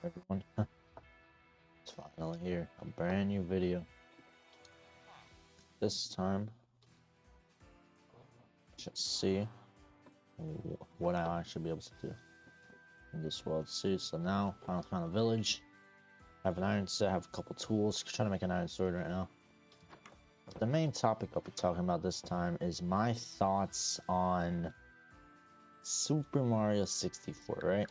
Everyone, it's finally here. A brand new video. This time, just see what I should be able to do in this world. See, so now, Final Fantasy Village. I have an iron set, I have a couple tools. Trying to make an iron sword right now. The main topic I'll be talking about this time is my thoughts on Super Mario 64, right?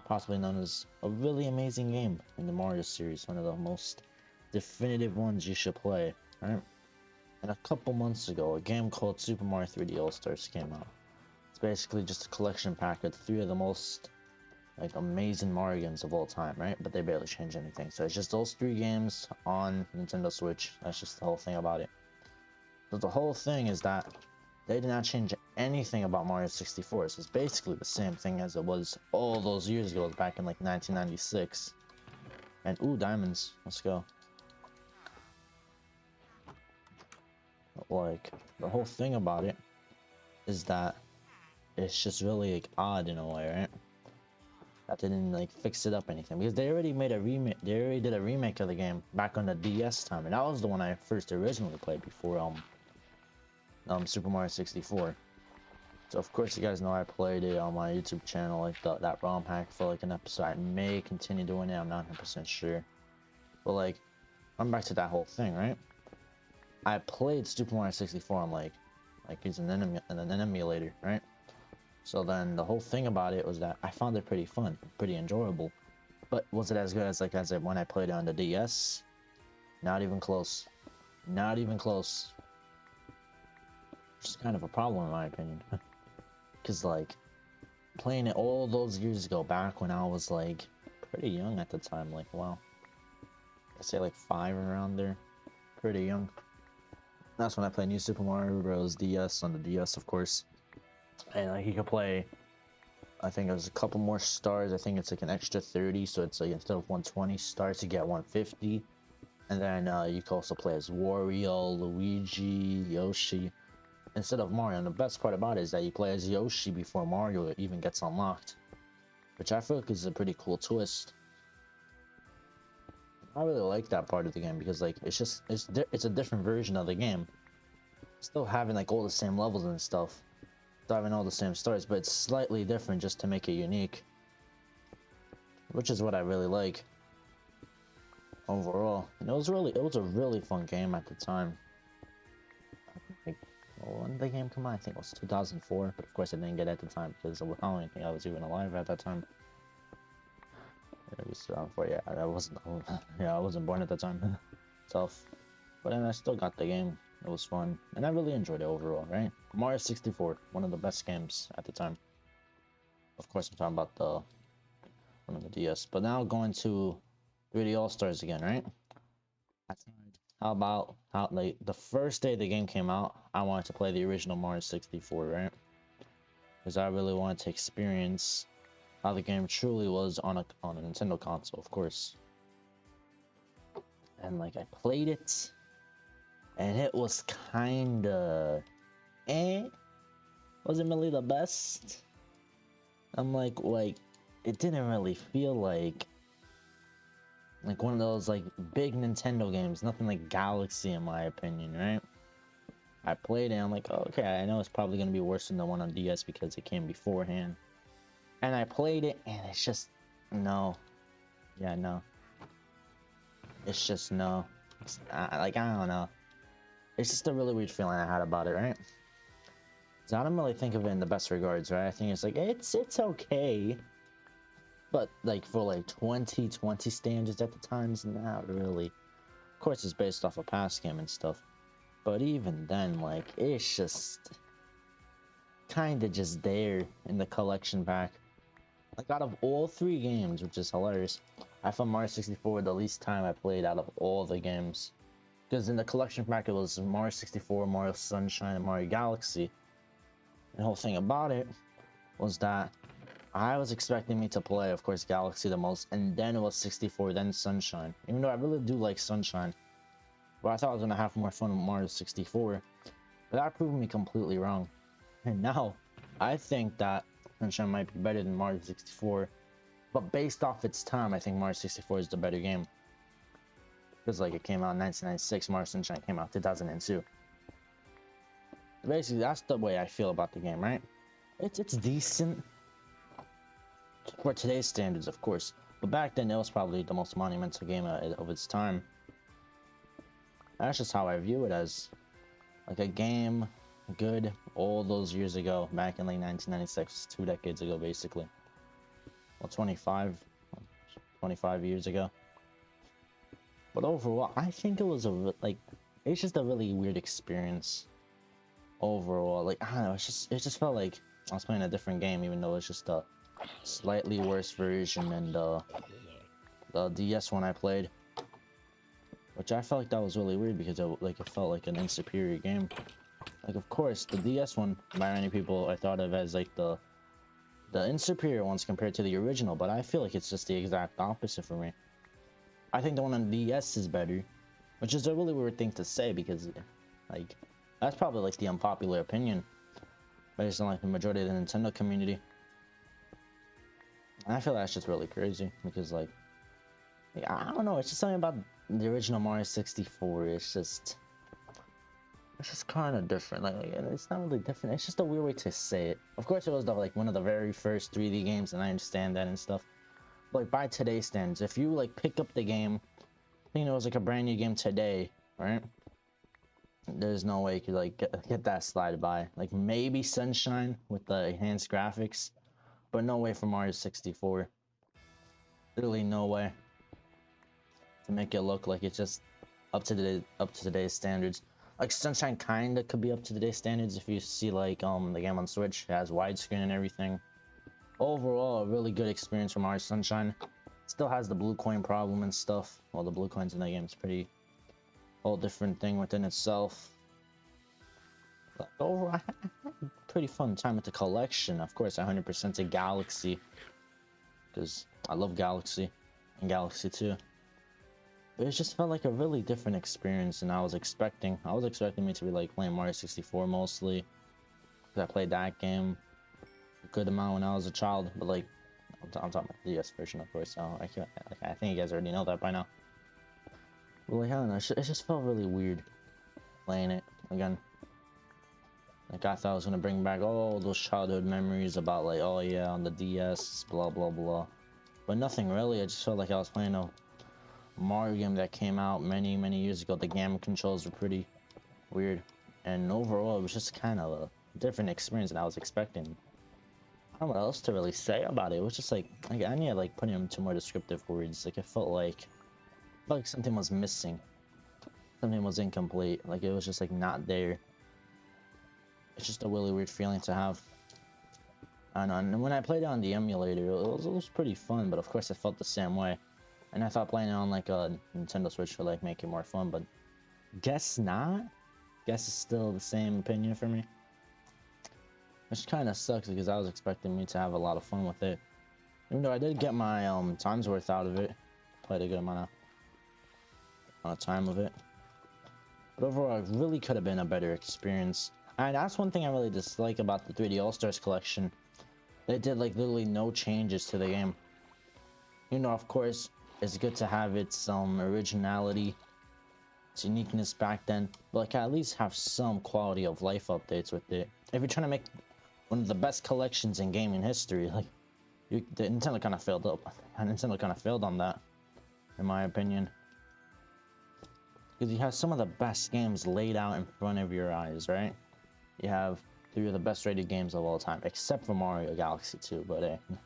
Possibly known as a really amazing game in the Mario series, one of the most definitive ones you should play, right? And a couple months ago, a game called Super Mario 3D All-Stars came out. It's basically just a collection pack of 3 of the most amazing Mario games of all time, right? But they barely change anything. So it's just those 3 games on Nintendo Switch. That's just the whole thing about it. So the whole thing is that they did not change anything about Mario 64. So it's basically the same thing as it was all those years ago, back in like 1996. And ooh, diamonds. Let's go. Like, the whole thing about it is that it's just really like odd in a way, right? That they didn't like fix it up anything, because they already made a remake. They already did a remake of the game back on the DS time, and that was the one I first originally played before Super Mario 64. So of course you guys know I played it on my YouTube channel, like that ROM hack for like an episode. I may continue doing it. I'm not 100% sure, but like, I'm back to that whole thing, right? I played Super Mario 64 on like using an emulator, right? So then the whole thing about it was that I found it pretty fun, pretty enjoyable. But was it as good as when I played it on the DS? Not even close. Not even close. Which is kind of a problem in my opinion. Cause like, playing it all those years ago, back when I was like pretty young at the time, like wow, I'd say like 5 around there, pretty young. That's when I played New Super Mario Bros. DS on the DS, of course. And like you could play, I think it was a couple more stars. I think it's like an extra 30, so it's like instead of 120 stars, you get 150. And then you can also play as Wario, Luigi, Yoshi, instead of Mario. And the best part about it is that you play as Yoshi before Mario even gets unlocked, which I feel like is a pretty cool twist. I really like that part of the game because like it's a different version of the game, still having like all the same levels and stuff, still having all the same stars, but it's slightly different just to make it unique, which is what I really like overall. And it was a really fun game at the time. Like, when did the game come out? I think it was 2004, but of course I didn't get it at the time because I don't even think I was even alive at that time. It was 2004, yeah, I wasn't, yeah, I wasn't born at the time. Tough. But then I still got the game. It was fun, and I really enjoyed it overall, right? Mario 64, one of the best games at the time. Of course, I'm talking about the one on the DS. But now going to 3D All Stars again, right? How like the first day the game came out, I wanted to play the original Mario 64, right? Because I really wanted to experience how the game truly was on a Nintendo console, of course. And like I played it, and it was kinda wasn't really the best. I'm like it didn't really feel like one of those like big Nintendo games, nothing like Galaxy in my opinion, right? I played it, I'm like, oh, okay, I know it's probably gonna be worse than the one on DS because it came beforehand. And I played it, and it's just no, yeah, no. It's just no. I don't know. It's just a really weird feeling I had about it, right? So I don't really think of it in the best regards, right? I think it's like it's okay, but like for like 2020 standards at the times, not really. Of course, it's based off a past game and stuff, but even then, like it's just kind of just there in the collection pack. Like out of all 3 games, which is hilarious, I found Mario 64 the least time I played out of all the games. Because in the collection pack, it was Mario 64, Mario Sunshine, and Mario Galaxy. And the whole thing about it was that I was expecting me to play, of course, Galaxy the most, and then it was 64, then Sunshine. Even though I really do like Sunshine, but I thought I was gonna have more fun with Mario 64. But that proved me completely wrong. And now, I think that Sunshine might be better than Mario 64. But based off its time, I think Mario 64 is the better game. Because like it came out in 1996, Mario Sunshine came out 2002. Basically, that's the way I feel about the game, right? It's decent for today's standards, of course. But back then, it was probably the most monumental game of its time. That's just how I view it, as like a game good all those years ago, back in like 1996, 2 decades ago, basically. Well, 25 years ago. But overall, I think it was it's just a really weird experience. Overall, like, I don't know, it just felt like I was playing a different game, even though it's just a slightly worse version than the DS one I played. Which I felt like that was really weird, because it felt like an inferior game. Like, of course, the DS one, by many people, I thought of as like the inferior ones compared to the original, but I feel like it's just the exact opposite for me. I think the one on DS is better, which is a really weird thing to say, because like that's probably like the unpopular opinion based on like the majority of the Nintendo community. And I feel that's just really crazy, because like I don't know, it's just something about the original Mario 64. It's just kind of different. Like it's not really different. It's just a weird way to say it. Of course, it was like one of the very first 3D games, and I understand that and stuff. But like by today's standards, if you like pick up the game, you know, it was like a brand new game today, right? There's no way you could like get that slide by. Like maybe Sunshine with the enhanced graphics, but no way for Mario 64. Literally no way to make it look like it's just up to today's standards. Like Sunshine kinda could be up to today's standards if you see like the game on Switch. It has widescreen and everything. Overall, a really good experience for Mario Sunshine. Still has the blue coin problem and stuff. Well, the blue coins in that game is pretty whole different thing within itself. But overall, I had a pretty fun time with the collection. Of course, 100% to Galaxy, because I love Galaxy and Galaxy 2. But it just felt like a really different experience than I was expecting. I was expecting me to be like playing Mario 64 mostly, because I played that game a good amount when I was a child. But like, I'm talking about the DS version, of course. So I think you guys already know that by now. But like, I don't know, it just felt really weird playing it again. Like, I thought I was gonna bring back all those childhood memories about like, oh yeah, on the DS, blah blah blah. But nothing really. I just felt like I was playing a Mario game that came out many years ago. The game controls were pretty weird, and overall, it was just kind of a different experience than I was expecting. I don't know what else to really say about it. It was just like I need to like put it into more descriptive words. Like, it felt like something was missing, something was incomplete. Like, it was just like not there. It's just a really weird feeling to have. I don't know. And when I played it on the emulator, it was pretty fun, but of course it felt the same way. And I thought playing it on like a Nintendo Switch would like make it more fun, but guess not. Guess it's still the same opinion for me. Which kind of sucks, because I was expecting me to have a lot of fun with it. Even though I did get my time's worth out of it. Played a good amount of time with it. But overall, it really could have been a better experience. And that's one thing I really dislike about the 3D All-Stars collection. They did like literally no changes to the game. You know, of course, it's good to have its originality, its uniqueness back then, but like at least have some quality of life updates with it. If you're trying to make one of the best collections in gaming history, like the Nintendo kind of failed up. Nintendo kind of failed on that, in my opinion. Because you have some of the best games laid out in front of your eyes, right? You have 3 of the best rated games of all time, except for Mario Galaxy 2, but hey, you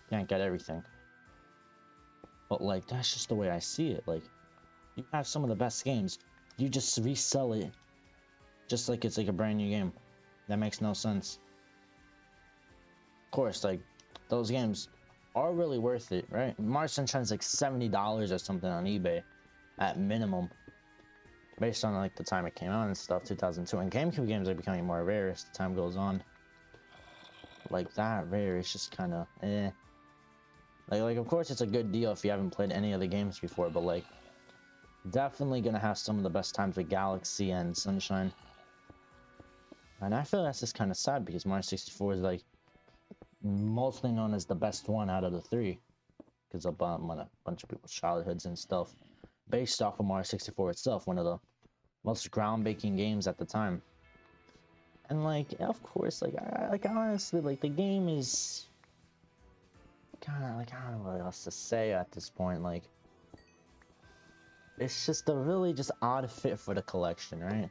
can't get everything. But like, that's just the way I see it. Like, you have some of the best games, you just resell it just like it's like a brand new game. That makes no sense. Of course, like, those games are really worth it, right? Mario Sunshine's like $70 or something on eBay at minimum, based on like the time it came out and stuff. 2002, and GameCube games are becoming more rare as the time goes on. Like, that rare, it's just kind of eh. Like of course it's a good deal if you haven't played any of the games before, but like, definitely gonna have some of the best times with Galaxy and Sunshine. And I feel that's just kind of sad, because Mario 64 is like mostly known as the best one out of the 3. because of a bunch of people's childhoods and stuff, based off of Mario 64 itself, one of the most groundbreaking games at the time. And like, of course, like honestly, like the game is kind of like, I don't know what else to say at this point. Like, it's just a really just odd fit for the collection, right?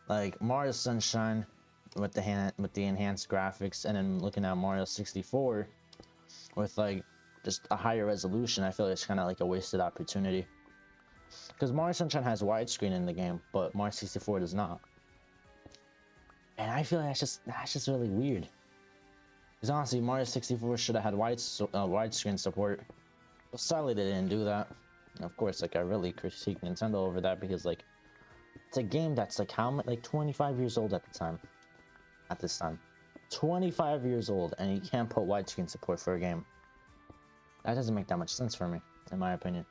Like Mario Sunshine with the enhanced graphics, and then looking at Mario 64 with like just a higher resolution, I feel it's kind of like a wasted opportunity. Because Mario Sunshine has widescreen in the game, but Mario 64 does not. And I feel like that's just really weird. Because honestly, Mario 64 should have had widescreen support. But sadly, they didn't do that. And of course, like I really critique Nintendo over that, because like it's a game that's like how much, like 25 years old at the time. At this time, 25 years old, and you can't put widescreen support for a game. That doesn't make that much sense for me, in my opinion.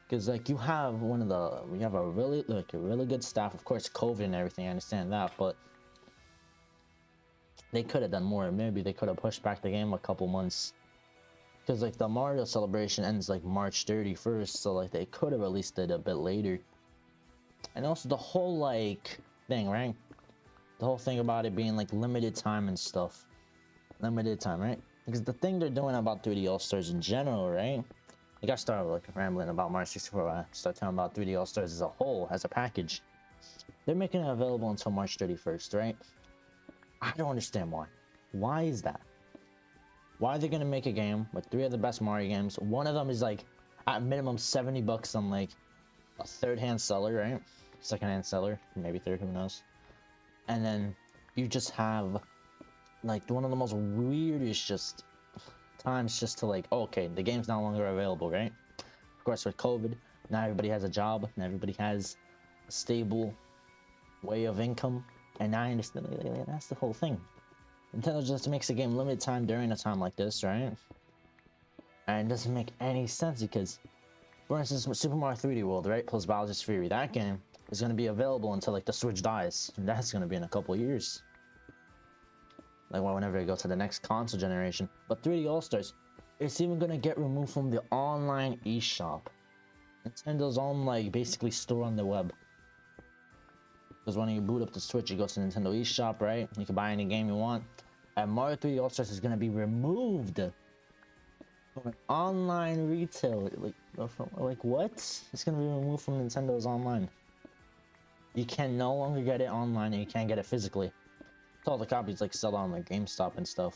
Because like we have a really good staff. Of course, COVID and everything, I understand that, but they could have done more. Maybe they could have pushed back the game a couple months. Because like the Mario celebration ends like March 31st, so like they could have released it a bit later. And also the whole like thing, right? The whole thing about it being like limited time and stuff. Limited time, right? Because the thing they're doing about 3D All-Stars in general, right? Like I started like rambling about Mario 64. I started talking about 3D All-Stars as a whole, as a package. They're making it available until March 31st, right? I don't understand why. Why is that? Why are they gonna make a game with 3 of the best Mario games? One of them is like at minimum $70 on like a third-hand seller, right? Second-hand seller, maybe third, who knows? And then you just have like one of the most weirdest just times just to like, okay, the game's no longer available, right? Of course, with COVID, not everybody has a job, not everybody has a stable way of income, and I understand that's the whole thing. Nintendo just makes a game limited time during a time like this, right? And it doesn't make any sense because, for instance, with Super Mario 3D World, right, plus Bowser's Fury, that game is going to be available until like the Switch dies, and that's going to be in a couple years. Like whenever they go to the next console generation. But 3D All-Stars, it's even going to get removed from the online eShop. Nintendo's own like basically store on the web. Because when you boot up the Switch, you go to Nintendo eShop, right? You can buy any game you want. And Mario 3D All-Stars is going to be removed from an online retail. Like what? It's going to be removed from Nintendo's online. You can no longer get it online, and you can't get it physically. So all the copies like sell on like GameStop and stuff.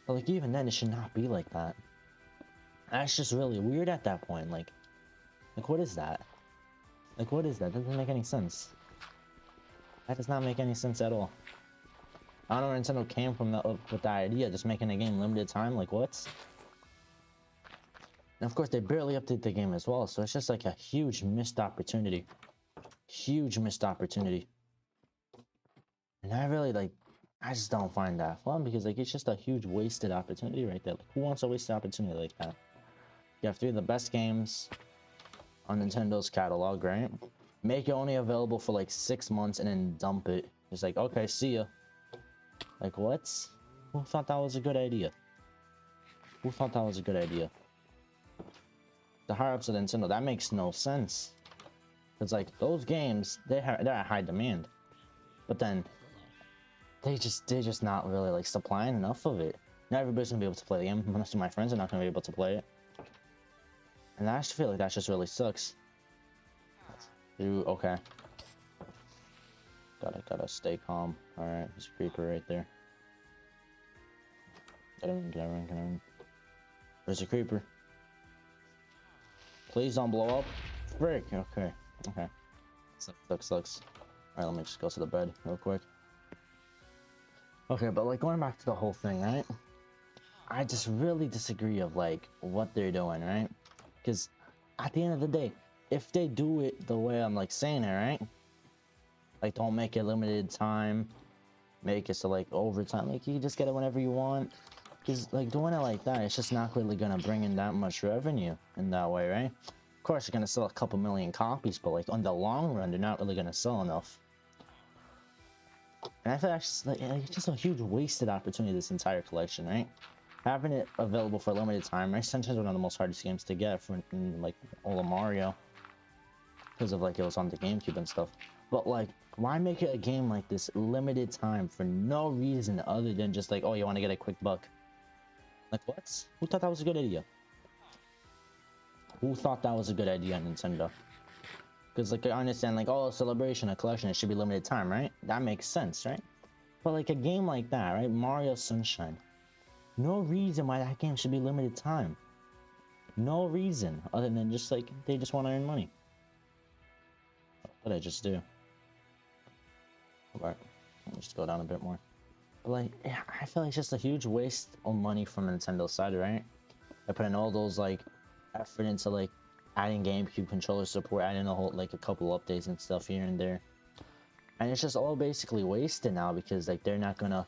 But like even then, it should not be like that. That's just really weird at that point. Like what is that? Like what is that? Doesn't make any sense. That does not make any sense at all. I don't know where Nintendo came from with the idea, just making a game limited time. Like what? And of course, they barely update the game as well, so it's just like a huge missed opportunity. Huge missed opportunity. And I just don't find that fun, because like it's just a huge wasted opportunity right there. Like, who wants a wasted opportunity like that? You have 3 of the best games on Nintendo's catalog, right? Make it only available for like 6 months and then dump it. It's like, okay, see ya. Like what? Who thought that was a good idea? Who thought that was a good idea? The higher ups of Nintendo, that makes no sense. It's like those games, they're at high demand, but then they're just not really like supplying enough of it. Not everybody's gonna be able to play the game. Most of my friends are not gonna be able to play it, and I just feel like that just really sucks. Okay. Gotta stay calm. All right, there's a creeper right there. Get in. There's a creeper. Please don't blow up. Frick. Okay. Sucks. Alright, let me just go to the bed real quick. Okay, but like going back to the whole thing, right? I just really disagree of like what they're doing, right? Because at the end of the day, if they do it the way I'm like saying it, right? Like don't make it limited time, make it so like overtime, like you just get it whenever you want. Because like doing it like that, it's just not really gonna bring in that much revenue in that way, right? Of course, you're gonna sell a couple million copies, but like on the long run, they're not really gonna sell enough. And I feel like it's just a huge wasted opportunity, this entire collection, right? having it available for a limited time, right? Sometimes one of the most hardest games to get for like all of Mario, because of like it was on the GameCube and stuff. But like, why make it a game like this limited time for no reason other than just like, oh, you want to get a quick buck? Like what? Who thought that was a good idea? Who thought that was a good idea, Nintendo? Because like I understand like, oh, a celebration, a collection, it should be limited time, right? That makes sense, right? But like a game like that, right? Mario Sunshine. No reason why that game should be limited time. No reason other than just like they just want to earn money. What did I just do? Alright, let's just go down a bit more. But like, yeah, I feel like it's just a huge waste of money from Nintendo's side, right? I put in all those like effort into like adding GameCube controller support, adding a whole like a couple updates and stuff here and there, and it's just all basically wasted now because like they're not gonna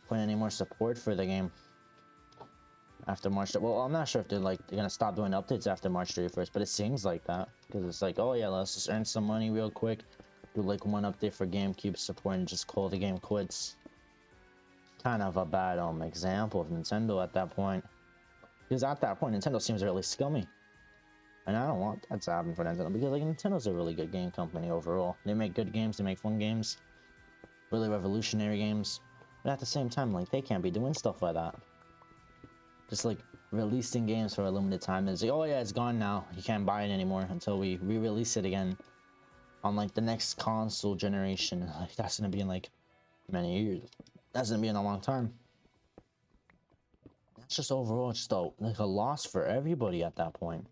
put any more support for the game after March. Well, I'm not sure if they're gonna stop doing updates after March 31st, but it seems like that because it's like, oh yeah, let's just earn some money real quick, do like one update for GameCube support and just call the game quits. Kind of a bad example of Nintendo at that point, because at that point Nintendo seems really scummy, and I don't want that to happen for Nintendo because like Nintendo's a really good game company overall. They make good games, they make fun games, really revolutionary games, but at the same time like they can't be doing stuff like that. Just like releasing games for a limited time and it's like, oh yeah, it's gone now, you can't buy it anymore until we re-release it again on like the next console generation. Like that's gonna be in like many years. That's gonna be in a long time. That's just overall just like a loss for everybody at that point.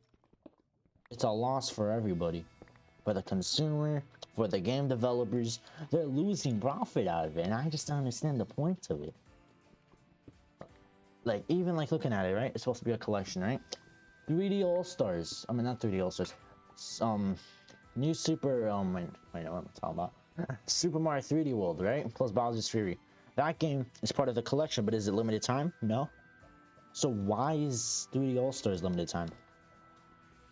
It's a loss for everybody. For the consumer, for the game developers, they're losing profit out of it, and I just don't understand the point of it. Like, even like looking at it, right? It's supposed to be a collection, right? 3D All-Stars. I mean, not 3D All-Stars. New Super, wait, what am I talking about? Super Mario 3D World, right? Plus Bowser's Fury. That game is part of the collection, but is it limited time? No. So why is 3D All-Stars limited time?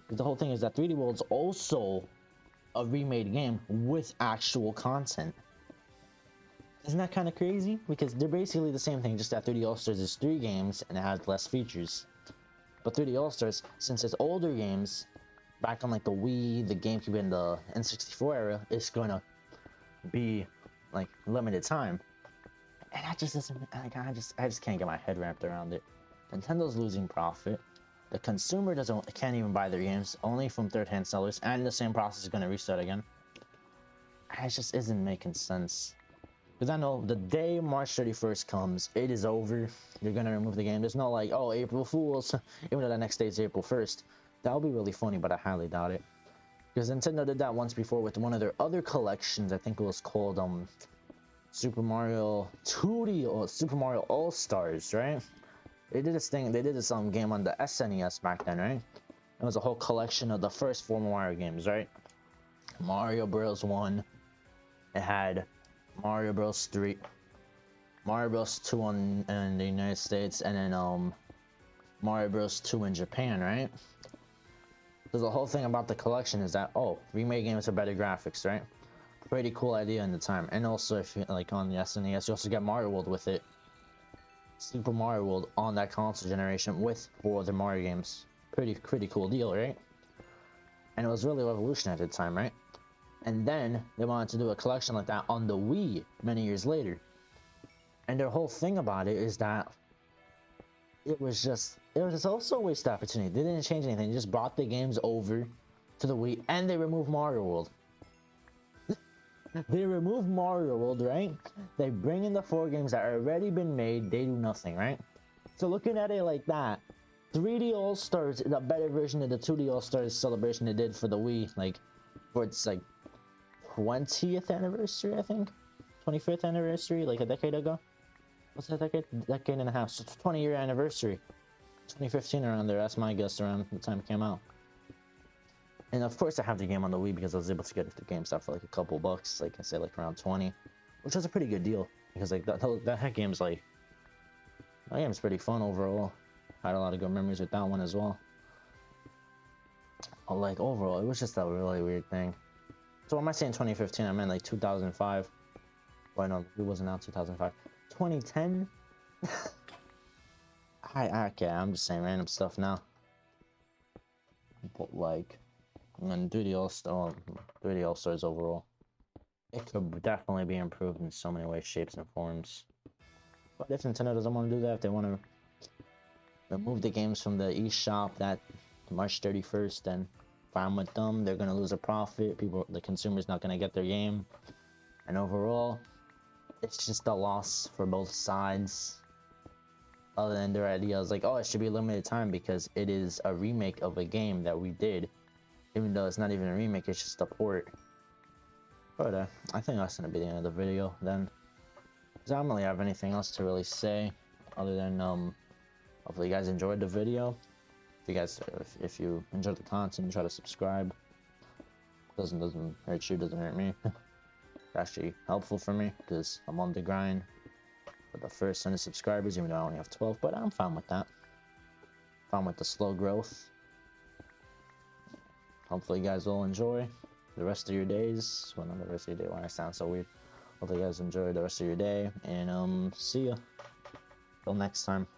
Because the whole thing is that 3D World's also a remade game with actual content. Isn't that kind of crazy? Because they're basically the same thing, just that 3D All-Stars is 3 games and it has less features. But 3D All-Stars, since it's older games, back on like the Wii, the GameCube, and the N64 era, it's gonna be like limited time. And that just doesn't, like, I just can't get my head wrapped around it. Nintendo's losing profit. The consumer can't even buy their games, only from third-hand sellers, and the same process is gonna restart again. It just isn't making sense. Because I know the day March 31st comes, it is over. You're gonna remove the game. There's no like, oh, April Fools, even though the next day is April 1st. That would be really funny, but I highly doubt it. Because Nintendo did that once before with one of their other collections. I think it was called Super Mario 2D or Super Mario All-Stars, right? They did this thing. They did this game on the SNES back then, right? It was a whole collection of the first 4 Mario games, right? Mario Bros. 1. It had Mario Bros. 3, Mario Bros. 2 in the United States, and then Mario Bros. 2 in Japan, right? So the whole thing about the collection is that, oh, remake games with better graphics, right? Pretty cool idea in the time. And also, if you like on the SNES, you also get Mario World with it. Super Mario World on that console generation with 4 other Mario games. Pretty cool deal, right? And it was really revolutionary at the time, right? And then they wanted to do a collection like that on the Wii many years later. And their whole thing about it is that it was also a waste opportunity. They didn't change anything. They just brought the games over to the Wii and they removed Mario World. They remove Mario World, right? They bring in the 4 games that have already been made. They do nothing, right? So looking at it like that, 3D All-Stars is a better version of the 2D All-Stars celebration they did for the Wii, like for its like 20th anniversary, I think, 25th anniversary, like a decade ago. What's that decade and a half? So it's 20-year anniversary, 2015 around there. That's my guess around the time it came out. And of course I have the game on the Wii because I was able to get it through GameStop for like a couple bucks, like I say, like around 20, which was a pretty good deal because like that game's like, that game's pretty fun overall. I had a lot of good memories with that one as well. But like overall, it was just a really weird thing. So am I saying 2015? I meant like 2005. Why no, it wasn't out 2005. 2010. Okay, I'm just saying random stuff now. But like, I'm gonna do the All-Star, do the All-Stars overall. It could definitely be improved in so many ways, shapes, and forms. But if Nintendo doesn't want to do that, if they want to remove the games from the eShop that March 31st, then fine with them. They're gonna lose a profit. The consumer's not gonna get their game, and overall, it's just a loss for both sides. Other than their ideas, like, oh, it should be limited time because it is a remake of a game that we did, even though it's not even a remake, it's just a port. But I think that's gonna be the end of the video then. 'Cause I don't really have anything else to really say, other than hopefully you guys enjoyed the video. If you enjoyed the content, try to subscribe. Doesn't hurt you, doesn't hurt me. It's actually helpful for me because I'm on the grind for the first 100 subscribers, even though I only have 12. But I'm fine with that. Fine with the slow growth. Hopefully you guys will enjoy the rest of your days. Well, not the rest of your day. Why I sound so weird. Hopefully you guys enjoy the rest of your day, and see ya. Till next time.